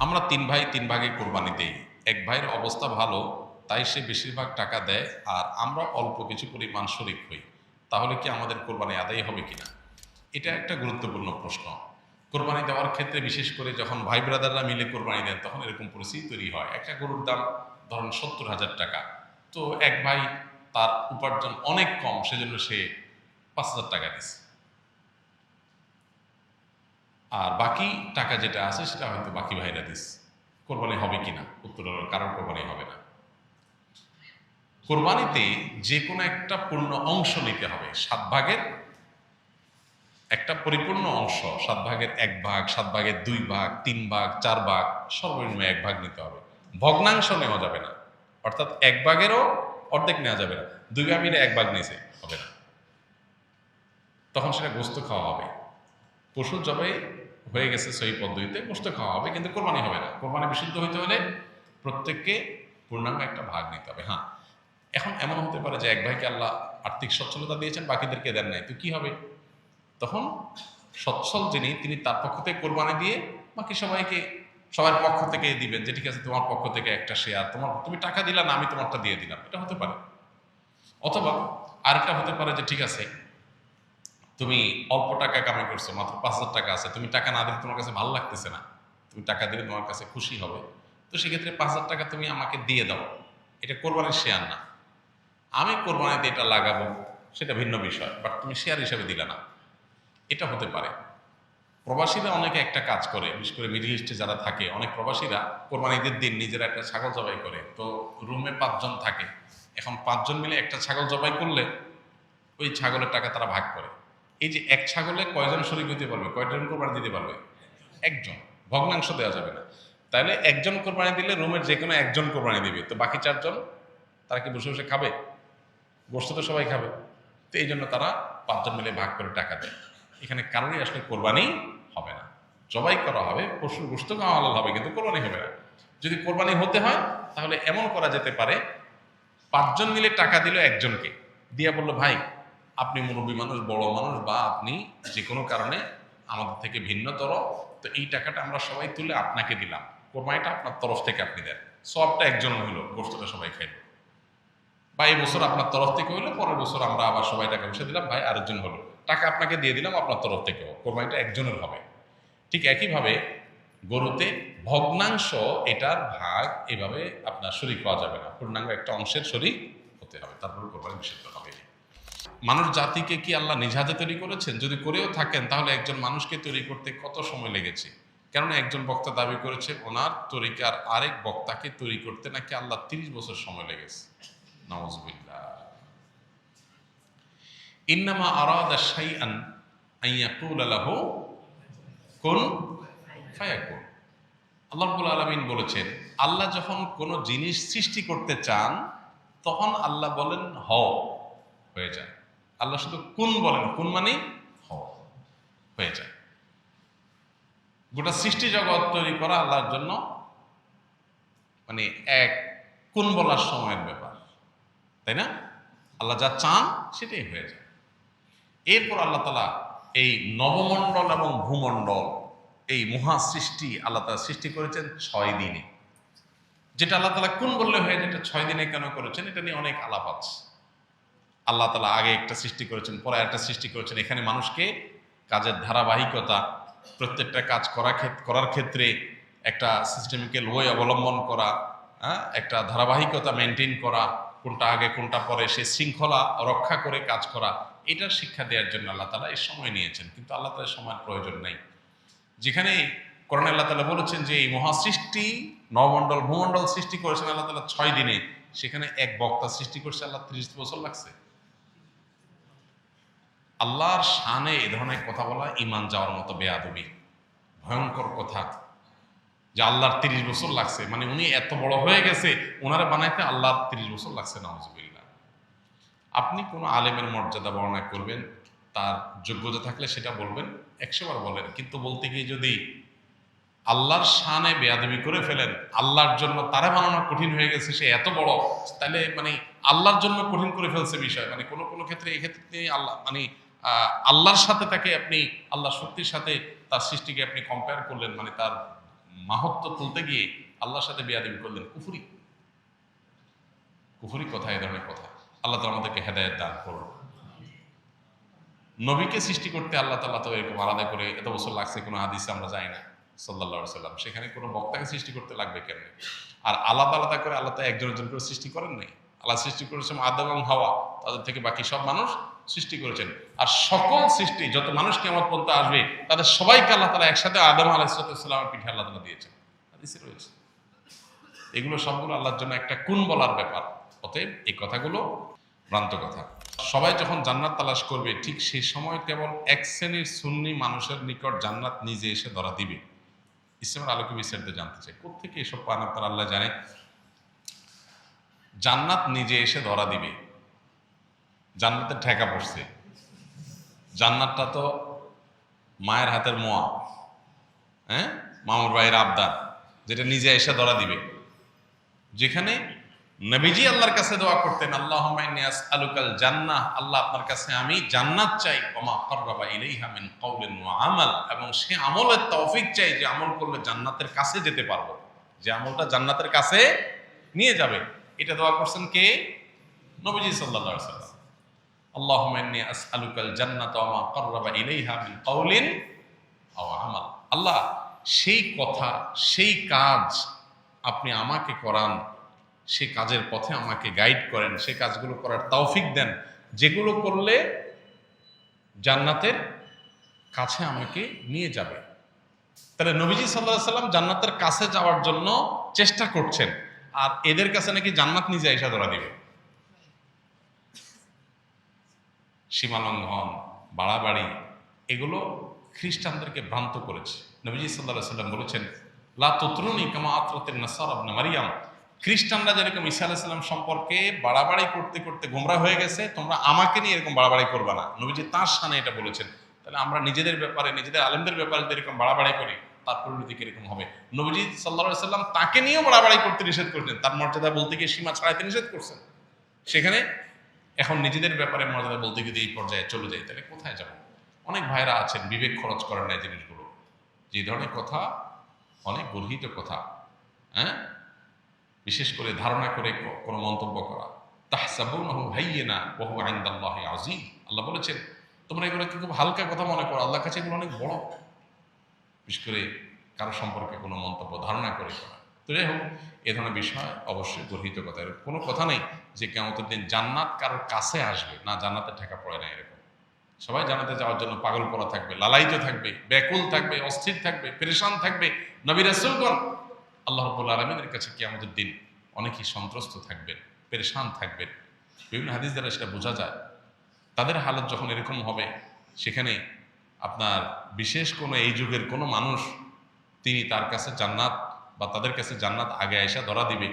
আমরা তিন ভাই তিন ভাগে কোরবানি দেই। এক ভাইয়ের অবস্থা ভালো, তাই সে বেশিরভাগ টাকা দেয়, আর আমরা অল্প কিছু পরিমাণ শরিক হই। তাহলে কি আমাদের কোরবানি আদায় হবে কিনা? এটা একটা গুরুত্বপূর্ণ প্রশ্ন। কোরবানি দেওয়ার ক্ষেত্রে বিশেষ করে যখন ভাই ব্রাদাররা মিলে কোরবানি দেন, তখন এরকম পরিস্থিতি তৈরি হয়। একটা গরুর দাম ধরেন 70,000 টাকা। তো এক ভাই, তার উপার্জন অনেক কম, সেজন্য সে 5,000 টাকা দিচ্ছে, আর বাকি টাকা যেটা আছে সেটা হয়তো বাকি ভাইরা দিচ্ছে। কোরবানি হবে কিনা? উত্তর হলো কারোর কোরবানি হবে না। কোরবানিতে যে কোনো একটা পূর্ণ অংশ নিতে হবে। 7 ভাগের একটা পরিপূর্ণ অংশ, 7 ভাগের 1 ভাগ, 7 ভাগের 2 ভাগ, 3 ভাগ, 4 ভাগ, সর্বনিম্ন 1 ভাগ নিতে হবে। ভগ্নাংশ নেওয়া যাবে না, অর্থাৎ 1 ভাগেরও অর্ধেক নেওয়া যাবে না। 2 ভাগ মিলে 1 ভাগ নিয়েছে, হবে না, তখন সেটা গোস্ত খাওয়া হবে। পশু জবাই হয়ে গেছে সেই পদ্ধতিতে, গোস্ত খাওয়া হবে, কিন্তু কোরবানি হবে না। কোরবানি বিশুদ্ধ হইতে হলে প্রত্যেককে পূর্ণাঙ্গ একটা ভাগ নিতে হবে। হ্যাঁ, এখন এমন হতে পারে যে এক ভাইকে আল্লাহ আর্থিক সচ্ছলতা দিয়েছেন, বাকিদেরকে দেন নাই, তো কি হবে? তখন সচ্ছল যিনি, তিনি তার পক্ষ থেকে কোরবানি দিয়ে বাকি সবাইকে, সবার পক্ষ থেকে দিবেন, যে ঠিক আছে তোমার পক্ষ থেকে একটা শেয়ার, তুমি টাকা দিলা না, আমি তোমারটা দিয়ে দিলাম, এটা হতে পারে। অথবা আরেকটা হতে পারে যে ঠিক আছে, তুমি অল্প টাকা কামাই করছো, মাত্র 5,000 টাকা আছে, তুমি টাকা না দিলে তোমার কাছে ভালো লাগতেছে না, তুমি টাকা দিলে তোমার কাছে খুশি হবে, তো সেক্ষেত্রে 5,000 টাকা তুমি আমাকে দিয়ে দাও। এটা কোরবানির শেয়ার না, আমি কোরবানিতে এটা লাগাবো, সেটা ভিন্ন বিষয়, বাট তুমি শেয়ার হিসেবে দিলে না, এটা হতে পারে। প্রবাসীরা অনেকে একটা কাজ করে, বিশেষ করে মিডল ইস্টে যারা থাকে, অনেক প্রবাসীরা কোরবানিদের দিন নিজেরা একটা ছাগল জবাই করে। তো রুমে 5 জন থাকে, এখন 5 জন মিলে একটা ছাগল জবাই করলে ওই ছাগলের টাকা তারা ভাগ করে। এই যে এক ছাগলে কয়জন শরীক হইতে পারবে, কয়জন কোরবানি দিতে পারবে? একজন। ভগ্নাংশ দেওয়া যাবে না। তাহলে একজন কোরবানি দিলে রুমের যে কোনো একজন কোরবানি দিবে, তো বাকি 4 জন তারা কি বসে বসে খাবে? গোস্ত তো সবাই খাবে। তো এই জন্য তারা 5 জন মিলে ভাগ করে টাকা দেয়। এখানে কারোরই আসলে কোরবানি হবে না, জবাই করা হবে, পশুর গোস্ত খাওয়া হালাল হবে, কিন্তু কোরবানি হবে না। যদি কোরবানি হতে হয় তাহলে এমন করা যেতে পারে, 5 জন মিলে টাকা দিল একজনকে, দিয়া বললো ভাই আপনি মুরব্বী মানুষ, বড় মানুষ, বা আপনি যে কোনো কারণে আমাদের থেকে ভিন্নতর, তো এই টাকাটা আমরা সবাই তুলে আপনাকে দিলাম, কোরবানিটা আপনার তরফ থেকে আপনি দেন, সবটা একজন হইলো, গোস্তটা সবাই খাইল। বা এই বছর আপনার তরফ থেকে হইলো, পরের বছর আমরা আবার সবাই টাকা বসে দিলাম, ভাই আরেকজন হলো, টাকা আপনাকে দিয়ে দিলাম আপনার তরফ থেকেও, কোরবানিটা একজনের হবে। ঠিক একইভাবে গরুতে ভগ্নাংশ, এটার ভাগ এভাবে আপনার শরীক হওয়া যাবে না, পূর্ণাঙ্গ একটা অংশের শরীক হতে হবে, তারপরে কোরবানি নিষিদ্ধ হবে। মানুষ জাতিকে কি আল্লাহ নিজ হাতে তৈরি করেছেন? যদি করেও থাকেন তাহলে একজন মানুষকে তৈরি করতে কত সময় লেগেছে? কেননা একজন বক্তা দাবি করেছে ওনার তরিকার আরেক বক্তাকে তৈরি করতে নাকি আল্লাহ 30 বছর সময় লেগেছে। নাউজুবিল্লাহ। ইন্নামা আরাদা শাইআন আইয়াকুলা লাহু কুন ফায়াকুন। আল্লাহ রাব্বুল আলামিন বলেছেন, আল্লাহ যখন কোনো জিনিস সৃষ্টি করতে চান তখন আল্লাহ বলেন হও, হয়ে যায়। আল্লাহ শুধু কুন বলেন, কুন মানে হও, হয়ে যায়। গোটা সৃষ্টি জগৎ তৈরি করা আল্লাহর জন্য মানে এক কুন বলার সময়ের ব্যাপার, তাই না? আল্লাহ যা চান সেটাই হয়ে যায়। এরপর আল্লাহ তাআলা এই নবমণ্ডল এবং ভূমণ্ডল, এই মহা সৃষ্টি আল্লাহ তাআলা সৃষ্টি করেছেন 6 দিনে। যেটা আল্লাহ তাআলা কোন বললে হয়ে যায়, এটা 6 দিনে কেন করেছেন, এটা নিয়ে অনেক আলাপ আছে। আল্লাহ তাআলা আগে একটা সৃষ্টি করেছেন, পরে একটা সৃষ্টি করেছেন। এখানে মানুষকে কাজের ধারাবাহিকতা, প্রত্যেকটা কাজ করার ক্ষেত্রে একটা সিস্টেমিক্যাল ওয়ে অবলম্বন করা, একটা ধারাবাহিকতা মেনটেন করা, কোনটা আগে কোনটা পরে, সে শৃঙ্খলা রক্ষা করে কাজ করা, এটার শিক্ষা দেওয়ার জন্য আল্লাহ তাআলা এই সময় নিয়েছেন। কিন্তু আল্লাহ তাআলা সময়ের প্রয়োজন নাই। যেখানে কোরআনে আল্লাহ তাআলা বলেছেন যে এই মহাসৃষ্টি নবমণ্ডল ভূমণ্ডল সৃষ্টি করেছেন আল্লাহ তাআলা 6 দিনে, সেখানে এক বক্তা সৃষ্টি করছে আল্লাহ 30 বছর লাগছে। আল্লাহর শানে এ ধরনের কথা বলা ঈমান যাওয়ার মতো বেয়াদবি, ভয়ঙ্কর কথা। যে আল্লাহর 30 বছর লাগছে, মানে উনি এত বড় হয়ে গেছে, ওনারা বানাইতে আল্লাহর 30 বছর লাগছে, নাউজুবিল্লাহ। আপনি কোনো আলেমের মর্যাদা বর্ণনা করবেন, তার যোগ্যতা থাকলে সেটা বলবেন, 100 বার বলেন, কিন্তু বলতে গিয়ে যদি আল্লাহর শানে বেয়াদবি করে ফেলেন, আল্লাহর জন্য তারা বানানো কঠিন হয়ে গেছে, সে এত বড়, তাহলে মানে আল্লাহর জন্য কঠিন করে ফেলছে বিষয়। মানে কোনো কোনো ক্ষেত্রে এই ক্ষেত্রে আল্লাহ মানে আল্লাহর সাথে তাকে আপনি, আল্লাহর শক্তির সাথে তার সৃষ্টিকে আপনি কম্পেয়ার করলেন, মানে তার মাহাত্ম্য তুলতে গিয়ে আল্লাহর সাথে বেয়াদবি করলেন, কুফরি কুফরি কথা, এ ধরনের কথা। আল্লাহ তাআলা আমাদেরকে হেদায়েত দান করুন। নবীকে সৃষ্টি করতে আল্লাহ তাআলা তো এরকম আলাদা করে এত বছর লাগছে, কোনো হাদিসে আমরা যাই না সাল্লাল্লাহু আলাইহি সাল্লাম, সেখানে কোনো বক্তাকে সৃষ্টি করতে লাগবে কেন? আর আলাদা আলাদা করে আল্লাহ তো একজন একজন করে সৃষ্টি করেন নাই। আল্লাহ সৃষ্টি করেছেন আদম এবং হাওয়া, তাদের থেকে বাকি সব মানুষ সৃষ্টি করেছেন। আর সকল সৃষ্টি যত মানুষ কিয়ামত পর্যন্ত আসবে তাদের সবাইকে আল্লাহ তাআলা একসাথে আদম আলাইহিস সালামের পিঠে আল্লাহ তাআলা দিয়েছেন, হাদিসে রয়েছে। এগুলো সবগুলো আল্লাহর জন্য একটা কুন বলার ব্যাপার। অতএব এই কথাগুলো ভ্রান্ত কথা। সবাই যখন জান্নাত তালাশ করবে ঠিক সেই সময় কেবল এক শ্রেণীর সুন্নি মানুষের নিকট জান্নাত নিজে এসে ধরা দিবে। ইসলামের আলোকে বিস্তারিত জানতে চাই, কোত্থেকে এসব পান আপনার আল্লাহ জানে। জান্নাত নিজে এসে ধরা দিবে, জান্নাতের ঠেকা পড়ছে। জান্নাতটা তো মায়ের হাতের মোয়া, হ্যাঁ, মামুর ভাইয়ের আবদার, যেটা নিজে এসে ধরা দিবে। যেখানে নবীজি আল্লাহর কাছে দোয়া করতেন, আল্লাহুম্মা ইন্নী আসআলুকাল জান্নাহ, আল্লাহ আপনার কাছে আমি জান্নাত চাই, ওয়া মা কাররাবা ইলাইহা মিন কাওলিন ওয়া আমাল, এবং সে আমলের তৌফিক চাই যে আমল করলে জান্নাতের কাছে যেতে পারবো, যে আমলটা জান্নাতের কাছে নিয়ে যাবে। এটা দোয়া করছেন কে? নবীজি সাল্লাল্লাহু আলাইহি ওয়াসাল্লাম। আল্লাহুম্মা ইন্নী আসআলুকাল জান্নাতা ওয়া মা কাররাবা ইলাইহা মিন কাওলিন ওয়া আমাল, আল্লাহ সেই কথা সেই কাজ আপনি আমাকে করান, সেই কাজের পথে আমাকে গাইড করেন, সেই কাজগুলো করার তৌফিক দেন যেগুলো করলে জান্নাতের কাছে আমাকে নিয়ে যাবে। তাহলে নবীজি সাল্লাল্লাহু আলাইহি সাল্লাম জান্নাতের কাছে যাওয়ার জন্য চেষ্টা করছেন, আর এদের কাছে নাকি জান্নাত নিজে এসে ধরা দিবে। সীমালঙ্ঘন, বাড়াবাড়ি, এগুলো খ্রিস্টানদেরকে ভ্রান্ত করেছে। নবীজি সাল্লাল্লাহু আলাইহি সাল্লাম বলেছেন, লা তুতরুনি কামা আতরাতিন নাসারা ইবনে মারইয়াম, খ্রিস্টানরা যেরকম ঈসা আলাইহিস সালাম সম্পর্কে বাড়াবাড়ি করতে করতে গোমরা হয়ে গেছে, তোমরা আমাকে নিয়ে এরকম বাড়াবাড়ি করবে না। নবীজি তাঁর শানে এটা বলেছেন। তাহলে আমরা নিজেদের ব্যাপারে, নিজেদের আলেমদের ব্যাপারে যদি এরকম বাড়াবাড়ি করি, তার পরিণতি কিরকম হবে? নবীজি সাল্লাল্লাহু আলাইহি সাল্লাম তাকে নিয়েও বাড়াবাড়ি করতে নিষেধ করেছেন, তার মর্যাদা বলতে গিয়ে সীমা ছাড়াইতে নিষেধ করছেন। সেখানে এখন নিজেদের ব্যাপারে মর্যাদা বলতে গিয়ে এই পর্যায়ে চলে যায়, তাহলে কোথায় যাব? অনেক ভাইরা আছেন বিবেক খরচ করেন না এই জিনিসগুলো, যে ধরনের কথা অনেক গর্হিত কথা, হ্যাঁ, বিশেষ করে ধারণা করে কোনো মন্তব্য করা। তাহসাবুনাহু হাইয়িনা ওয়া হুয়া ইনদাল্লাহি আযীম, আল্লাহ বলেছেন তোমরা এগুলোকে খুব হালকা কথা মনে করো, আল্লাহর কাছে এগুলো অনেক বড়। বিশেষ করে কারো সম্পর্কে কোনো মন্তব্য ধারণা করে করা। তো যাই হোক, এ ধরনের বিষয় অবশ্যই গর্হিত কথা। এর কোনো কথা নেই যে কিয়ামতের দিন জান্নাত কারোর কাছে আসবে না, জান্নাতে ঠেকা পড়ে না এরকম। সবাই জান্নাতে যাওয়ার জন্য পাগল করা থাকবে, লালায়িত থাকবে, ব্যাকুল থাকবে, অস্থির থাকবে, পেরেশান থাকবে। নবী রাসূলগণ আল্লাহ রাব্বুল আলামিনের কাছে কিয়ামতের দিন অনেকেই সন্ত্রস্ত থাকবেন, পেরেশান থাকবেন। বিভিন্ন হাদিস দ্বারা সেটা বোঝা যায়। তাদের হালত যখন এরকম হবে, সেখানে আপনার বিশেষ কোনো এই যুগের কোনো মানুষ তিনি তার কাছে জান্নাত বা তাদের কাছে জান্নাত আগে আয়েশা ধরা দিবে